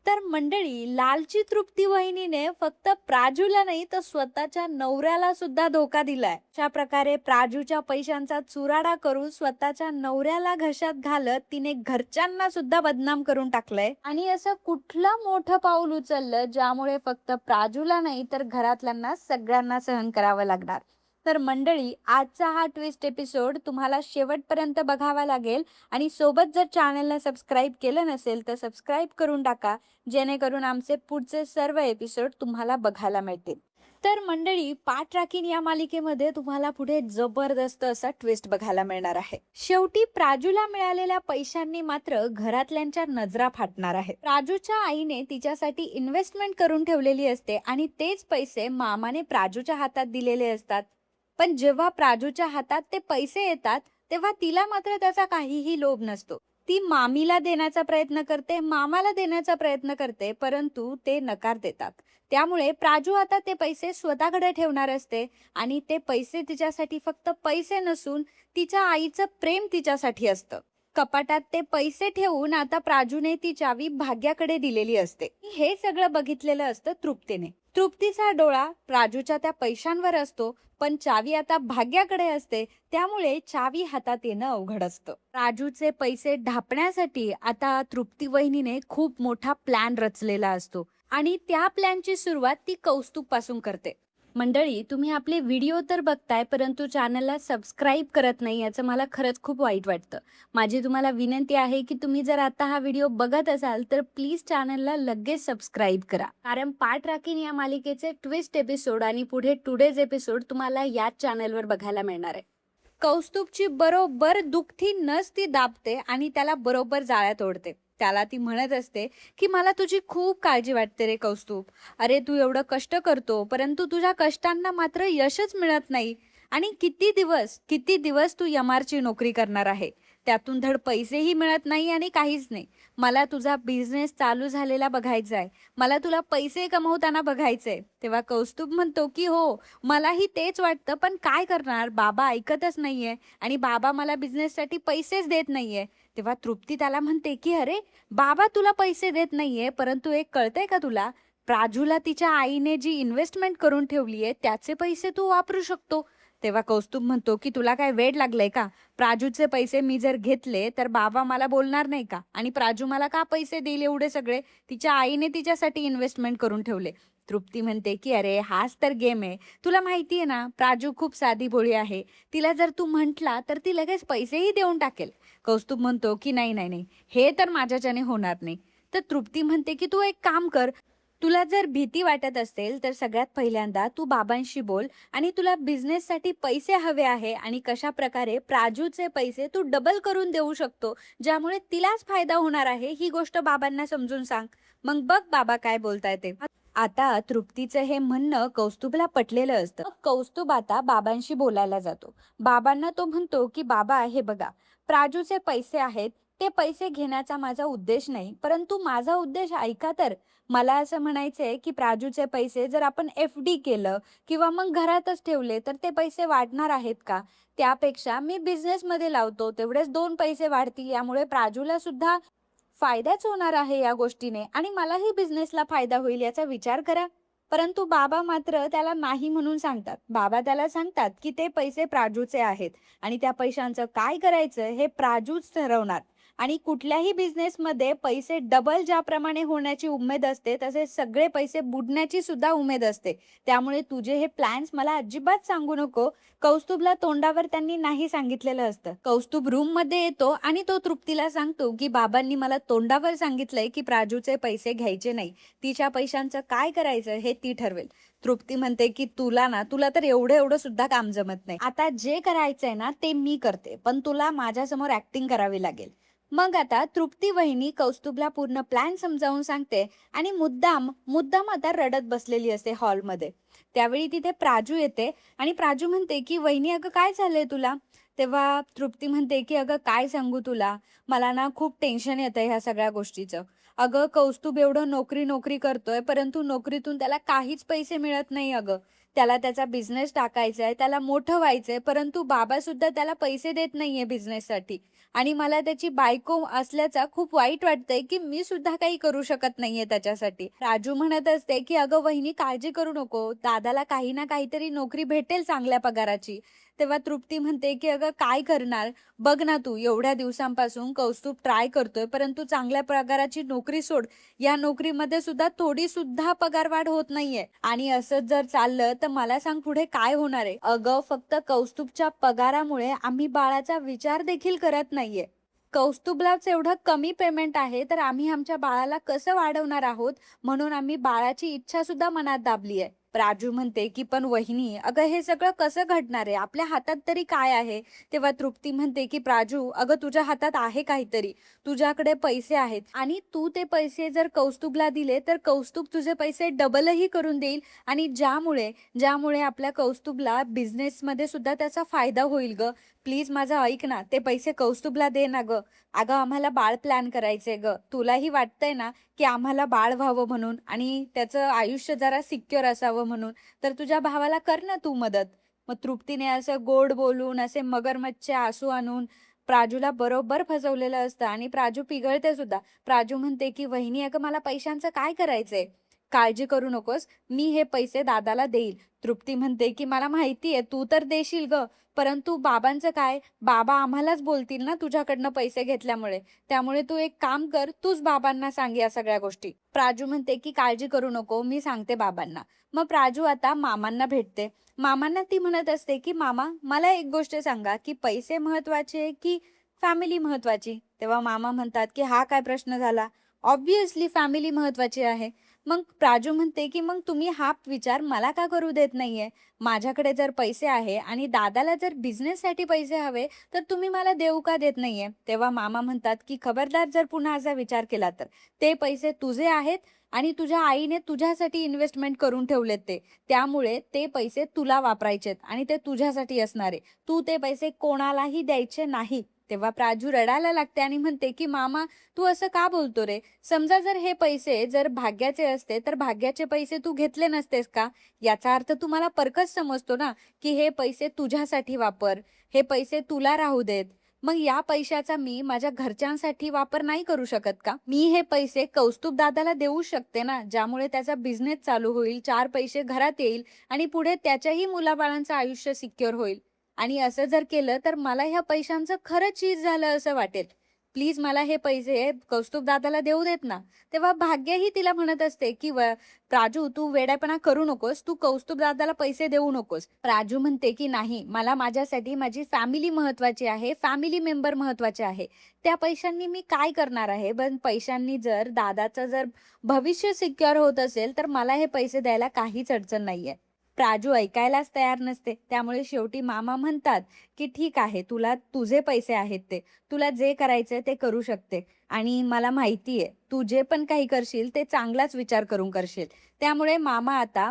तर मंडळी, लालची तृप्ती वहिनीने फक्त प्राजूला नाही तर स्वतःच्या नवऱ्याला सुद्धा धोका दिलाय. अशा प्रकारे प्राजूच्या पैशांचा चुराडा करून स्वतःच्या नवऱ्याला घशात घालत तिने घरच्यांना सुद्धा बदनाम करून टाकलंय. आणि असं कुठलं मोठं पाऊल उचललं ज्यामुळे फक्त प्राजूला नाही तर घरातल्यांना सगळ्यांना सहन करावं लागणार. तर मंडळी, आजचा हा ट्विस्ट एपिसोड तुम्हाला शेवटपर्यंत बघावा लागेल. आणि सोबत जर चॅनलला सबस्क्राईब केलं नसेल तर सबस्क्राईब करून टाका, जेणेकरून आमचे पुढचे सर्व एपिसोड तुम्हाला बघायला मिळतील. तर मंडळी, पाठ राखीन या मालिकेमध्ये तुम्हाला पुढे जबरदस्त असा ट्विस्ट बघायला मिळणार आहे. शेवटी प्राजूला मिळालेल्या पैशांनी मात्र घरातल्यांच्या नजरा फाटणार आहे. प्राजूच्या आईने तिच्यासाठी इन्व्हेस्टमेंट करून ठेवलेली असते आणि तेच पैसे मामाने प्राजूच्या हातात दिलेले असतात. पण जेव्हा प्राजूच्या हातात ते पैसे येतात तेव्हा तिला मात्र त्याचा काहीही लोभ नसतो. ती मामीला देण्याचा प्रयत्न करते, मामाला देण्याचा प्रयत्न करते, परंतु ते नकार देतात. त्यामुळे प्राजू आता ते पैसे स्वतःकडे ठेवणार असते आणि ते पैसे तिच्यासाठी फक्त पैसे नसून तिच्या आईचं प्रेम तिच्यासाठी असतं. कपाटात ते पैसे ठेवून आता प्राजूने ती चावी भाग्याकडे दिलेली असते. हे सगळं बघितलेलं असतं तृप्तीने. तृप्तीचा डोळा प्राजूच्या त्या पैशांवर असतो, पण चावी आता भाग्याकडे असते. त्यामुळे चावी हातात येणं अवघड असतं. राजूचे पैसे ढापण्यासाठी आता तृप्ती वहिनीने खूप मोठा प्लॅन रचलेला असतो आणि त्या प्लॅनची सुरुवात ती कौस्तुभ पासून करते. मंडळी, तुम्ही आपले व्हिडिओ तर बघताय परंतु चॅनलला सबस्क्राईब करत नाही, याचं मला खरंच खूप वाईट वाटतं. माझी तुम्हाला विनंती आहे की तुम्ही जर आता हा व्हिडिओ बघत असाल तर प्लीज चॅनलला लगेच सबस्क्राईब करा, कारण पाठ राखीन या मालिकेचे ट्विस्ट एपिसोड आणि पुढे टुडेज एपिसोड तुम्हाला याच चॅनलवर बघायला मिळणार आहे. कौस्तुभची बरोबर दुखती नस ती दाबते आणि त्याला बरोबर जाळ्यात ओढते. त्याला ती म्हणत असते की मला तुझी खूप काळजी वाटते रे कौस्तुभ. अरे, तू एवढं कष्ट करतो परंतु तुझ्या कष्टांना मात्र यशच मिळत नाही. आणि किती दिवस तू एमआरची नोकरी करणार आहे, त्यातून धड पैसेही मिळत नाही आणि काहीच नाही. मला तुझा बिझनेस चालू झालेला बघायचा आहे, मला तुला पैसे कमवताना बघायचंय. तेव्हा कौस्तुभ म्हणतो की हो, मलाही तेच वाटतं, पण काय करणार, बाबा ऐकतच नाहीये आणि बाबा मला बिझनेससाठी पैसेच देत नाहीये. तेव्हा तृप्ती त्याला म्हणते की अरे, बाबा तुला पैसे देत नाहीये, परंतु एक कळतंय का तुला, प्राजूला तिच्या आईने जी इन्व्हेस्टमेंट करून ठेवली आहे त्याचे पैसे तू वापरू शकतो. तेव्हा कौस्तुभ म्हणतो की तुला काय वेड लागलंय का, प्राजूचे पैसे मी जर घेतले तर बाबा मला बोलणार नाही का, आणि प्राजू मला का पैसे देईल एवढे सगळे, तिच्या आईने तिच्यासाठी इन्व्हेस्टमेंट करून ठेवले. तृप्ती म्हणते की अरे, हाच तर गेम आहे. तुला माहिती आहे ना, प्राजू खूप साधी भोळी आहे, तिला जर तू म्हंटला तर ती लगेच पैसेही देऊन टाकेल. कौस्तुभ म्हणतो की नाही नाही नाही, हे तर माझ्याच्याने होणार नाही. तर तृप्ती म्हणते की तू एक काम कर, तुला जर भीती वाटत असेल तर सगळ्यात पहिल्यांदा तू बाबांशी बोल आणि तुला बिझनेससाठी पैसे हवे आहे आणि कशा प्रकारे प्राजूचे पैसे तू डबल करून देऊ शकतो, ज्यामुळे तिलाच फायदा होणार आहे, ही गोष्ट बाबांना समजून सांग. मग बघ बाबा काय बोलताय ते. आता तृप्तीचं हे म्हणणं कौस्तुभला पटलेलं असतं. मग कौस्तुभ आता बाबांशी बोलायला जातो. बाबांना तो म्हणतो की बाबा, हे बघा, प्राजूचे पैसे आहेत, ते पैसे घेण्याचा माझा उद्देश नाही, परंतु माझा उद्देश ऐका तर. मला असं म्हणायचंय की प्राजूचे पैसे जर आपण FD केलं किंवा मग घरातच ठेवले तर ते पैसे वाढणार आहेत का? त्यापेक्षा मी बिझनेसमध्ये लावतो, तेवढेच 2 पैसे वाढतील, यामुळे प्राजूला सुद्धा फायदाच होणार आहे या गोष्टीने आणि मलाही बिझनेसला फायदा होईल, याचा विचार करा. परंतु बाबा मात्र त्याला नाही म्हणून सांगतात. बाबा त्याला सांगतात की ते पैसे प्राजूचे आहेत आणि त्या पैशांचं काय करायचं हे प्राजूच ठरवणार. आणि कुठल्याही बिझनेसमध्ये पैसे डबल ज्याप्रमाणे होण्याची उमेद असते, तसे सगळे पैसे बुडण्याची सुद्धा उमेद असते. त्यामुळे तुझे हे प्लॅन्स मला अजिबात सांगू नको. कौस्तुभला तोंडावर त्यांनी नाही सांगितलेलं असतं. कौस्तुभ रूम मध्ये येतो आणि तो तृप्तीला सांगतो की बाबांनी मला तोंडावर सांगितलंय की प्राजूचे पैसे घ्यायचे नाही, तिच्या पैशांचं काय करायचं हे ती ठरवेल. तृप्ती म्हणते की तुला तर एवढं एवढं सुद्धा काम जमत नाही. आता जे करायचंय ना ते मी करते, पण तुला माझ्यासमोर ऍक्टिंग करावी लागेल. मग आता तृप्ती वहिनी कौस्तुभला पूर्ण प्लॅन समजावून सांगते आणि मुद्दाम मुद्दाम आता रडत बसलेली असते हॉलमध्ये. त्यावेळी तिथे प्राजू येते आणि प्राजू म्हणते की वहिनी, अगं काय झालंय तुला? तेव्हा तृप्ती म्हणते की अगं काय सांगू तुला, मला ना खूप टेन्शन येतंय ह्या सगळ्या गोष्टीचं. अगं, कौस्तुभ एवढं नोकरी नोकरी करतोय परंतु नोकरीतून त्याला काहीच पैसे मिळत नाही अगं. त्याला त्याचा बिझनेस टाकायचा आहे, त्याला मोठं व्हायचंय, परंतु बाबा सुद्धा त्याला पैसे देत नाहीये बिझनेससाठी. आणि मला त्याची बायको असल्याचा खूप वाईट वाटतंय, की मी सुद्धा काही करू शकत नाहीये त्याच्यासाठी. राजू म्हणत असते, की "अगं वहिनी काळजी करू नको. दादाला काही ना काहीतरी नोकरी भेटेल चांगल्या पगाराची." तेव्हा तृप्ती म्हणते, की "अगं काय करणार? बघ ना तू एवढ्या दिवसांपासून कौस्तुभ ट्राय करतोय, परंतु चांगल्या पगाराची नोकरी सोड. या नोकरीमध्ये सुद्धा थोडी सुद्धा पगारवाढ होत नाहीये. आणि असंच जर चाललं तर मला सांग पुढे काय होणार आहे?" "अगं फक्त कौस्तुभच्या पगारामुळे आम्ही बाळाचा विचार देखील करत नाहीये. कौस्तुभलाच एवढं कमी पेमेंट आहे, तर आम्ही आमच्या बाळाला कसं वाढवणार आहोत, म्हणून आम्ही बाळाची इच्छा सुद्धा मनात दाबली आहे." राजू म्हणते, की "पण वहिनी, अगं हे सगळं कसं घडणार आहे? आपल्या हातात तरी काय आहे?" तेव्हा तृप्ती म्हणते, की "प्राजू, अगं तुझ्या हातात आहे काहीतरी. तुझ्याकडे पैसे आहेत आणि तू ते पैसे जर कौस्तुभला दिले, तर कौस्तुभ तुझे पैसे डबलही करून देईल आणि ज्यामुळे ज्यामुळे आपल्या कौस्तुभला बिझनेसमध्ये सुद्धा त्याचा फायदा होईल गं. प्लीज माझं ऐक ना, ते पैसे कौस्तुभला दे ना गं. अगं आम्हाला बाळ प्लॅन करायचंय गं. तुलाही वाटतंय ना, की आम्हाला बाळ व्हावं म्हणून आणि त्याचं आयुष्य जरा सिक्युअर असावं म्हणून. तर तुझ्या भावाला कर ना तू मदत." मग तृप्तीने असं गोड बोलून, असे मगरमच्छचे आसू आणून प्राजूला बरोबर फसवलेलं असतं आणि प्राजू पिघळते सुद्धा. प्राजू म्हणते, की "वहिनी अगं मला पैशांचं काय करायचंय? काळजी करू नकोस. मी हे पैसे दादाला देईल." तृप्ती म्हणते, की "मला माहिती आहे तू तर देशील गं, परंतु बाबांचं काय? बाबा आम्हालाच बोलतील ना तुझ्याकडनं पैसे घेतल्यामुळे. त्यामुळे तू एक काम कर, तूच बाबांना सांग या सगळ्या गोष्टी." प्राजू म्हणते, की "काळजी करू नको, मी सांगते बाबांना." मग प्राजू आता मामांना भेटते. मामांना ती म्हणत असते, की "मामा मला एक गोष्ट सांगा, की पैसे महत्त्वाचे की फॅमिली महत्त्वाची?" तेव्हा मामा म्हणतात, की "हा काय प्रश्न झाला? ऑब्व्हियसली फॅमिली महत्त्वाची आहे." मग प्राजू म्हणते, की "मग तुम्ही हा विचार मला का करू देत नाहीये? माझ्याकडे जर पैसे आहे आणि दादाला जर बिझनेससाठी पैसे हवे, तर तुम्ही मला देऊ का देत नाहीये?" तेव्हा मामा म्हणतात, की "खबरदार जर पुन्हा असा विचार केला तर. ते पैसे तुझे आहेत आणि तुझ्या आईने तुझ्यासाठी इन्व्हेस्टमेंट करून ठेवलेत ते. त्यामुळे ते पैसे तुला वापरायचेत आणि ते तुझ्यासाठी असणार आहे. तू ते पैसे कोणालाही द्यायचे नाही." तेव्हा प्राजू रडायला लागते आणि म्हणते, की "मामा तू असं का बोलतो रे? समजा जर हे पैसे जर भाग्याचे असते, तर भाग्याचे पैसे तू घेतले नसतेस का? याचा अर्थ तू मला परकच समजतो ना, की हे पैसे तुझ्यासाठी वापर, हे पैसे तुला राहू देत. मग या पैशाचा मी माझ्या घरच्यांसाठी वापर नाही करू शकत का? मी हे पैसे कौस्तुभ दादाला देऊ शकते ना, ज्यामुळे त्याचा बिझनेस चालू होईल, 4 पैसे घरात येईल आणि पुढे त्याच्याही मुलाबाळांचं आयुष्य सिक्युअर होईल. आणि असं जर केलं, तर मला ह्या पैशांचं खरंच चीज झालं असं वाटेल. प्लीज मला हे पैसे कौस्तुभ दादाला देऊ देत ना." तेव्हा भाग्यही तिला म्हणत असते, की "प्राजू तू वेड्यापणा करू नकोस. तू कौस्तुभ दादाला पैसे देऊ नकोस." प्राजू म्हणते, की "नाही, मला माझ्यासाठी माझी फॅमिली महत्त्वाची आहे. फॅमिली मेंबर महत्त्वाचे आहे. त्या पैशांनी मी काय करणार आहे? पण पैशांनी जर दादाचं जर भविष्य सिक्युअर होत असेल, तर मला हे पैसे द्यायला काहीच अडचण नाहीये." प्राजू ऐकायलाच तयार नसते. त्यामुळे शेवटी मामा म्हणतात, की "ठीक आहे, तुला तुझे पैसे आहेत ते. तुला जे करायचंय ते करू शकते आणि मला माहिती आहे, तू जे पण काही करशील ते चांगलाच विचार करून करशील." त्यामुळे मामा आता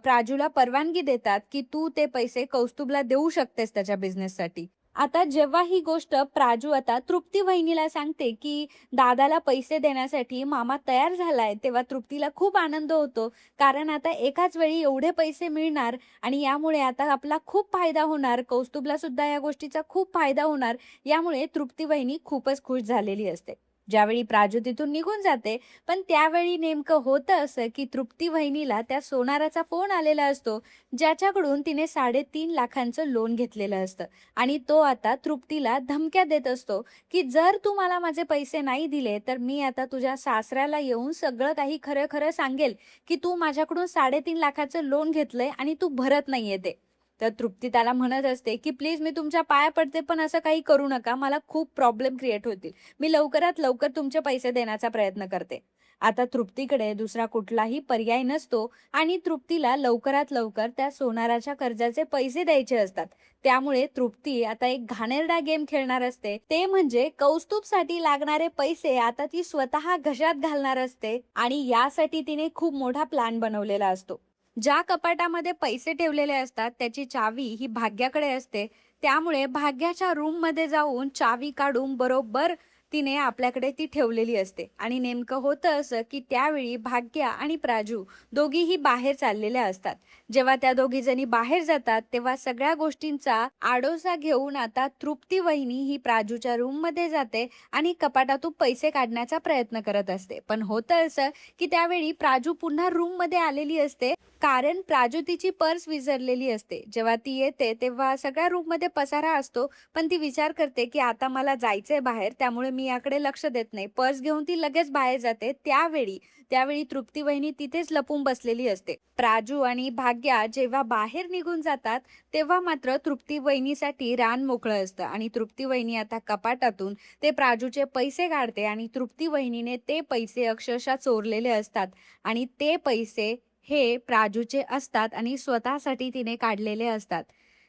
प्राजूला परवानगी देतात, की "तू ते पैसे कौस्तुभला देऊ शकतेस त्याच्या बिझनेससाठी." आता जेव्हा ही गोष्ट प्राजू आता तृप्ती वहिनीला सांगते, की दादाला पैसे देण्यासाठी मामा तयार झालाय, तेव्हा तृप्तीला खूप आनंद होतो. कारण आता एकाच वेळी एवढे पैसे मिळणार आणि यामुळे आता आपला खूप फायदा होणार. कौस्तुभला सुद्धा या गोष्टीचा खूप फायदा होणार. यामुळे तृप्ती वहिनी खूपच खुश झालेली असते. ज्यावेळी प्राजू तिथून निघून जाते, पण त्यावेळी नेमकं होतं असं, की तृप्ती वहिनीला त्या सोनाराचा फोन आलेला असतो, ज्याच्याकडून तिने 3.5 लाखांचं लोन घेतलेलं असतं आणि तो आता तृप्तीला धमक्या देत असतो, की "जर तू मला माझे पैसे नाही दिले, तर मी आता तुझ्या सासऱ्याला येऊन सगळं काही खरं-खरं सांगेल, की तू माझ्याकडून 3.5 लाखाचं लोन घेतलंय आणि तू भरत नाहीये ते." तर तृप्ती त्याला म्हणत असते, की "प्लीज मी तुमच्या पाया पडते, पण असं काही करू नका. मला खूप प्रॉब्लेम क्रिएट होतील. मी लवकरात लवकर तुमचे पैसे देण्याचा प्रयत्न करते." आता तृप्तीकडे दुसरा कुठलाही पर्याय नसतो आणि तृप्तीला लवकरात लवकर त्या सोनाराच्या कर्जाचे पैसे द्यायचे असतात. त्यामुळे तृप्ती आता एक घाणेरडा गेम खेळणार असते. ते म्हणजे कौस्तुभसाठी लागणारे पैसे आता ती स्वतः घशात घालणार असते आणि यासाठी तिने खूप मोठा प्लॅन बनवलेला असतो. ज्या कपाटामध्ये पैसे ठेवलेले असतात त्याची चावी ही भाग्याकडे असते. त्यामुळे भाग्याच्या रूममध्ये जाऊन चावी काढून बरोबर तिने आपल्याकडे ती ठेवलेली असते. आणि नेमकं होतं असं की त्यावेळी भाग्या आणि प्राजू दोघीही बाहेर चाललेल्या असतात. जेव्हा त्या दोघी जणी बाहेर जातात तेव्हा सगळ्या गोष्टींचा आडोसा घेऊन आता तृप्ती वहिनी ही प्राजूच्या रूम मध्ये जाते आणि कपाटातून पैसे काढण्याचा प्रयत्न करत असते. पण होतं असं की त्यावेळी प्राजू पुन्हा रूम मध्ये आलेली असते, कारण प्राजू तिची पर्स विसरलेली असते. जेव्हा ती येते तेव्हा सगळ्या रूम मध्ये पसारा असतो, पण ती विचार करते की आता मला जायचंय बाहेर, त्यामुळे मी याकडे लक्ष देत नाही. पर्स घेऊन ती लगेच बाहेर जाते. त्यावेळी त्यावेळी तृप्ती वहिनी तिथेच लपून बसलेली असते. प्राजू आणि भाग्या जेव्हा बाहेर निघून जातात तेव्हा मात्र तृप्ती वहिनीसाठी रान मोकळं असतं आणि तृप्ती वहिनी आता कपाटातून ते प्राजूचे पैसे काढते आणि तृप्ती वहिनीने ते पैसे अक्षरशः चोरलेले असतात आणि ते पैसे हे प्राजूचे असतात आणि स्वतःसाठी तिने काढलेले असतात.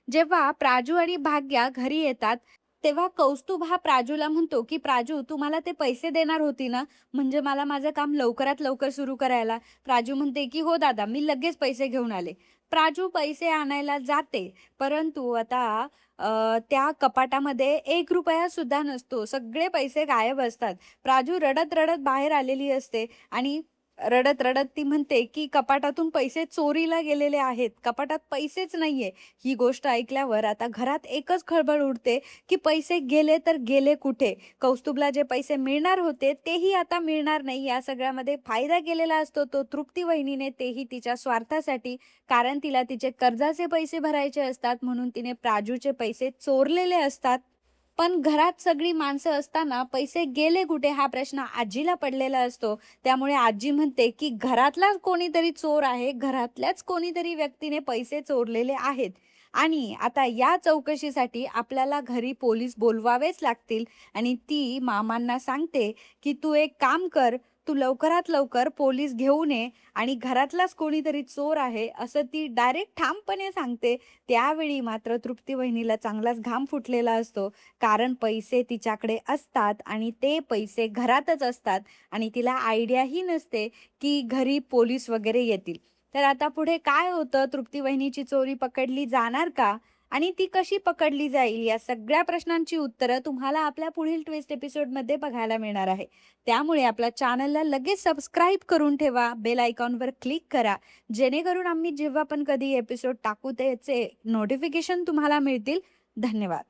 जेव्हा प्राजू आणि भाग्या घरी येतात तेव्हा कौस्तुभ हा प्राजूला म्हणतो की प्राजू, तू मला ते पैसे देणार होती ना, म्हणजे मला माझं काम लवकरात लवकर सुरू करायला. प्राजू म्हणते की हो दादा, मी लगेच पैसे घेऊन आले. प्राजू पैसे आणायला जाते, परंतु आता त्या कपाटामध्ये 1 रुपया सुद्धा नसतो. सगळे पैसे गायब असतात. प्राजू रडत रडत बाहेर आलेली असते आणि रडत रडत ती म्हणते की कपाटातून पैसे चोरीला गेलेले आहेत, कपाटात पैसेच नाहीये. ही गोष्ट ऐकल्यावर आता घरात एकच खळबळ उडते की पैसे गेले तर गेले कुठे. कौस्तुभला जे पैसे मिळणार होते तेही आता मिळणार नाही. या सगळ्यामध्ये फायदा केलेला असतो तो तृप्ती वहिनीने, तेही तिच्या स्वार्थासाठी, कारण तिला तिचे कर्जाचे पैसे भरायचे असतात म्हणून तिने प्राजूचे पैसे चोरलेले असतात. पण घरात सगळी माणसं असताना पैसे गेले कुठे हा प्रश्न आजीला पडलेला असतो. त्यामुळे आजी म्हणते की घरातलाच कोणीतरी चोर आहे, घरातल्याच कोणीतरी व्यक्तीने पैसे चोरलेले आहेत आणि आता या चौकशीसाठी आपल्याला घरी पोलीस बोलवावेच लागतील. आणि ती मामांना सांगते की तू एक काम कर, तू लवकरात लवकर पोलीस घेऊन ये आणि घरातलाच कोणीतरी चोर आहे असं ती डायरेक्ट ठामपणे सांगते. त्यावेळी मात्र तृप्ती वहिनीला चांगलाच घाम फुटलेला असतो, कारण पैसे तिच्याकडे असतात आणि ते पैसे घरातच असतात आणि तिला आयडियाही नसते की घरी पोलीस वगैरे येतील. तर आता पुढे काय होतं, तृप्ती वहिनीची चोरी पकडली जाणार का आणि ती कशी पकडली जाईल, या सगळ्या प्रश्नांची उत्तरं तुम्हाला आपल्या पुढील ट्विस्ट एपिसोडमध्ये बघायला मिळणार आहे. त्यामुळे आपल्या चॅनलला लगेच सबस्क्राईब करून ठेवा, बेल आयकॉनवर क्लिक करा, जेणेकरून आम्ही जेव्हा पण कधी एपिसोड टाकू त्याचे नोटिफिकेशन तुम्हाला मिळतील. धन्यवाद.